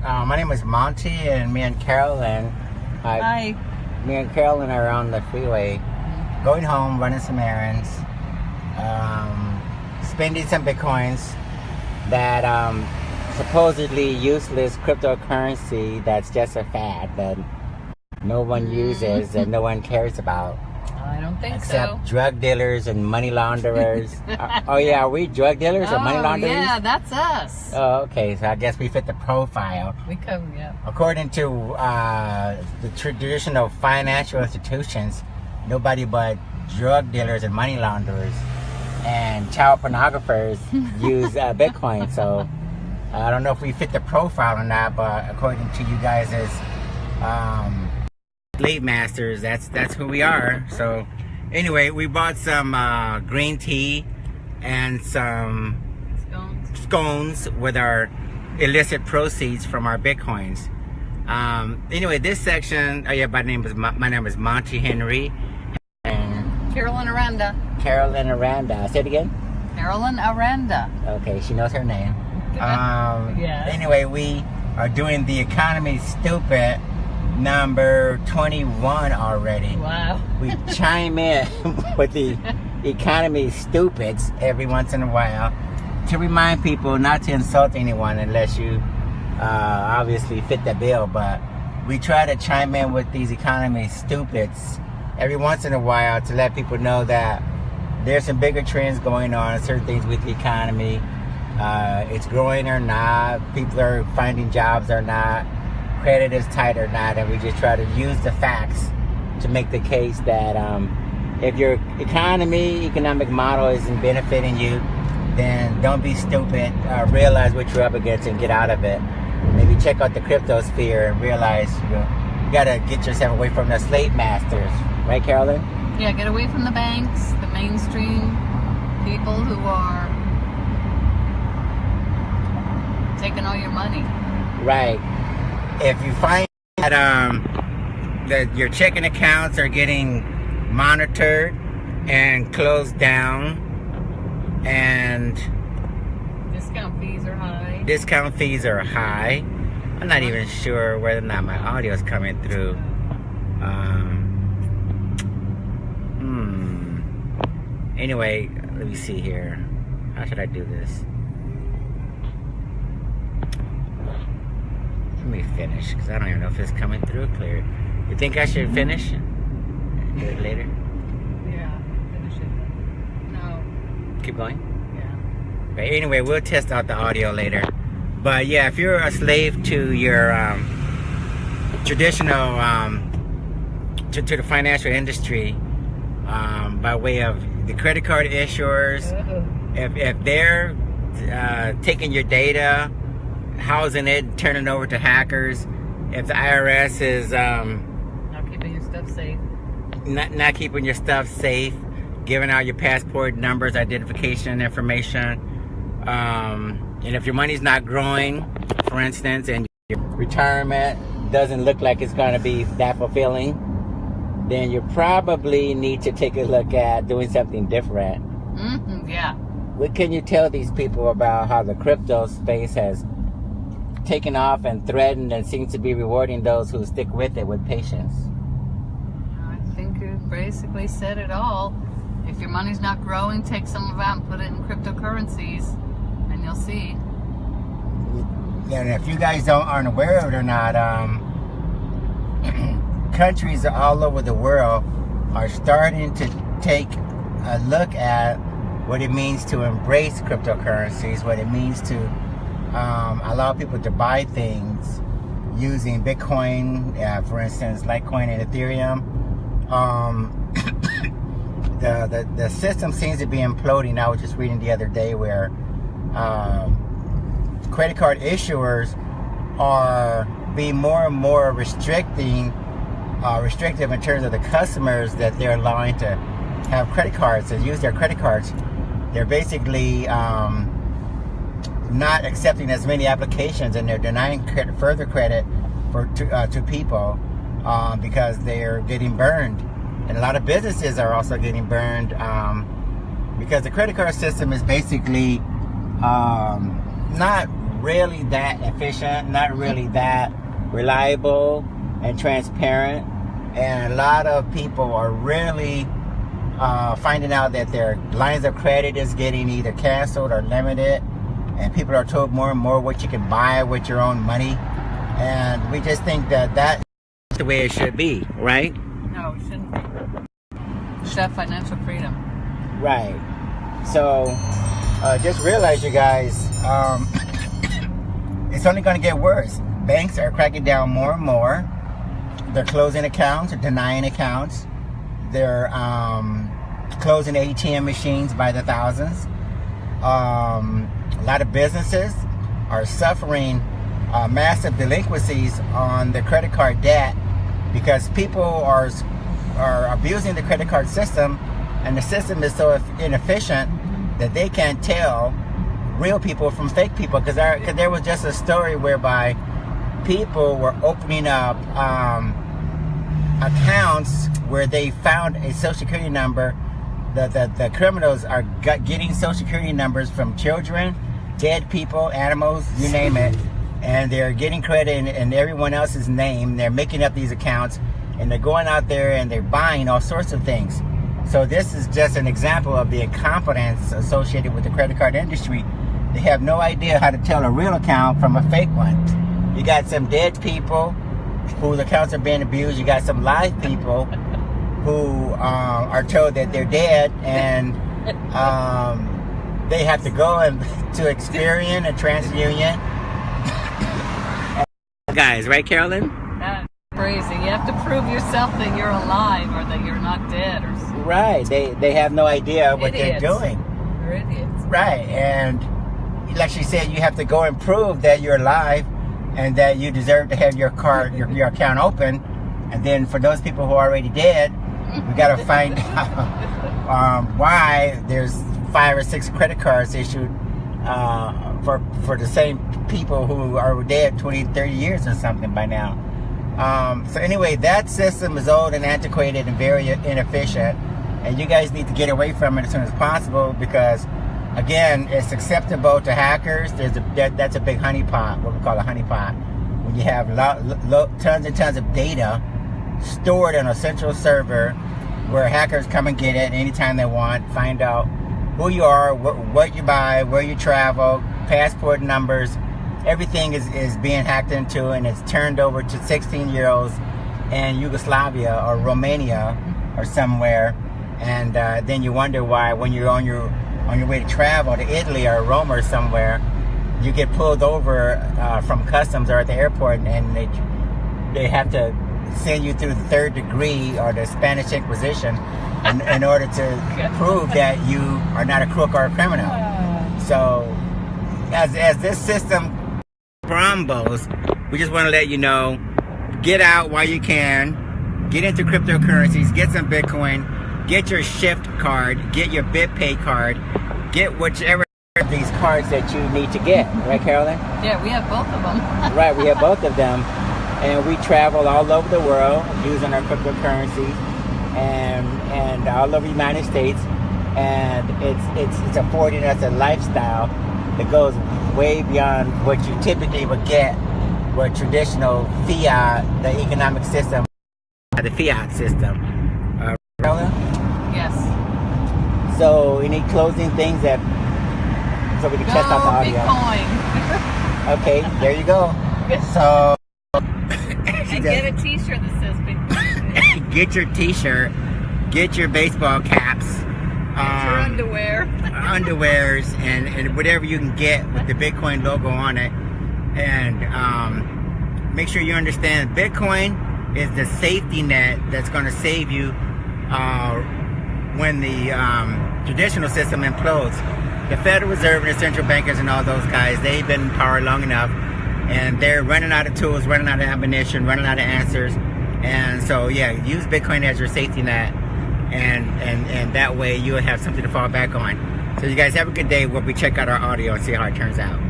My name is Monty, and me and Carolyn. Hi. Me and Carolyn are on the freeway, going home, running some errands, spending some bitcoins. That supposedly useless cryptocurrency that's just a fad that no one uses and no one cares about. I don't think except drug dealers and money launderers. Oh yeah, are we drug dealers or money launderers? Yeah, that's us. Oh, okay, so I guess we fit the profile. We come, yeah. According to the traditional financial institutions, nobody but drug dealers and money launderers and child pornographers use Bitcoin. So I don't know if we fit the profile or not, but according to you guys as slave masters, that's who we are. So anyway, we bought some green tea and some scones with our illicit proceeds from our bitcoins. Anyway, this section, my name is Monty Henry and Carolyn Aranda. Carolyn Aranda. Say it again. Carolyn Aranda. Okay, she knows her name. Yes. Anyway, we are doing the economy stupid number 21 already. Wow. We chime in with the economy stupids every once in a while to remind people not to insult anyone unless you obviously fit the bill, but we try to chime in with these economy stupids every once in a while to let people know that there's some bigger trends going on, certain things with the economy. It's growing or not, people are finding jobs or not, credit is tight or not, and we just try to use the facts to make the case that if your economic model isn't benefiting you, then don't be stupid. Realize what you're up against and get out of it. Maybe check out the crypto sphere and realize you gotta get yourself away from the slave masters. Right, Carolyn? Yeah, get away from the banks, the mainstream people who are taking all your money. Right. If you find that that your checking accounts are getting monitored and closed down, and discount fees are high. I'm not even sure whether or not my audio is coming through. Anyway, let me see here. How should I do this? Let me finish, because I don't even know if it's coming through clear. You think I should finish? Do it later? Yeah, finish it. No. Keep going? Yeah. Okay, anyway, we'll test out the audio later. But yeah, if you're a slave to your traditional, to the financial industry, by way of the credit card issuers, if they're taking your data, housing it, turning it over to hackers, if the IRS is not keeping your stuff safe, not keeping your stuff safe, giving out your passport numbers, identification information, and if your money's not growing, for instance, and your retirement doesn't look like it's going to be that fulfilling, then you probably need to take a look at doing something different. Yeah. What can you tell these people about how the crypto space has taken off and threatened and seems to be rewarding those who stick with it with patience? I think you basically said it all. If your money's not growing, take some of it and put it in cryptocurrencies, and you'll see. Yeah, and if you guys aren't aware of it or not, countries all over the world are starting to take a look at what it means to embrace cryptocurrencies, what it means to allow people to buy things using Bitcoin, for instance, Litecoin and Ethereum. The system seems to be imploding. I was just reading the other day where credit card issuers are being more and more restrictive in terms of the customers that they're allowing to have credit cards and use their credit cards. They're basically not accepting as many applications, and they're denying further credit to people because they're getting burned. And a lot of businesses are also getting burned because the credit card system is basically not really that efficient, not really that reliable and transparent. And a lot of people are really finding out that their lines of credit is getting either canceled or limited. And people are told more and more what you can buy with your own money. And we just think that that's the way it should be, right? No, it shouldn't be. You should have financial freedom. Right. So, just realize, you guys, it's only going to get worse. Banks are cracking down more and more. They're closing accounts, denying accounts. They're closing ATM machines by the thousands. A lot of businesses are suffering massive delinquencies on the credit card debt because people are abusing the credit card system, and the system is so inefficient that they can't tell real people from fake people. Because there was just a story whereby people were opening up accounts where they found a social security number. The criminals are getting social security numbers from children, dead people, animals, you name it, and they're getting credit in everyone else's name. They're making up these accounts, and they're going out there and they're buying all sorts of things. So this is just an example of the incompetence associated with the credit card industry. They have no idea how to tell a real account from a fake one. You got some dead people whose accounts are being abused. You got some live people who are told that they're dead, and they have to go to Experian and TransUnion. Guys, right, Carolyn? That's crazy. You have to prove yourself that you're alive or that you're not dead. Right. They have no idea what they're doing. They're idiots. Right. And like she said, you have to go and prove that you're alive and that you deserve to have your card, your account open. And then for those people who are already dead, we got to find out why there's 5 or 6 credit cards issued for the same people who are dead 20, 30 years or something by now. So anyway, that system is old and antiquated and very inefficient, and you guys need to get away from it as soon as possible because, again, it's acceptable to hackers. That's a big honeypot, what we call a honeypot, when you have tons and tons of data stored on a central server where hackers come and get it anytime they want, find out who you are, what you buy, where you travel, passport numbers. Everything is being hacked into, and it's turned over to 16-year-olds in Yugoslavia or Romania or somewhere. And then you wonder why when you're on your way to travel to Italy or Rome or somewhere, you get pulled over from customs or at the airport, and they have to send you through the 3rd degree or the Spanish Inquisition in order to prove that you are not a crook or a criminal. So as this system crumbles, we just want to let you know, get out while you can, get into cryptocurrencies, get some Bitcoin, get your Shift card, get your BitPay card, get whichever of these cards that you need to get. Right, Carolyn? Yeah, we have both of them. Right, we have both of them. And we travel all over the world using our cryptocurrencies and all over the United States. And it's affording us a lifestyle that goes way beyond what you typically would get with traditional fiat, the economic system, the fiat system. Carolyn? Yes. So any closing things so we can test out the audio? Bitcoin. Okay, there you go. So and get a t-shirt that says Bitcoin. Get your t-shirt, get your baseball caps, get your underwears, and whatever you can get with the Bitcoin logo on it. And make sure you understand Bitcoin is the safety net that's going to save you when the traditional system implodes. The Federal Reserve and the central bankers and all those guys, they've been in power long enough, and they're running out of tools, running out of ammunition, running out of answers. And so, yeah, use Bitcoin as your safety net, and that way you'll have something to fall back on. So you guys have a good day while we check out our audio and see how it turns out.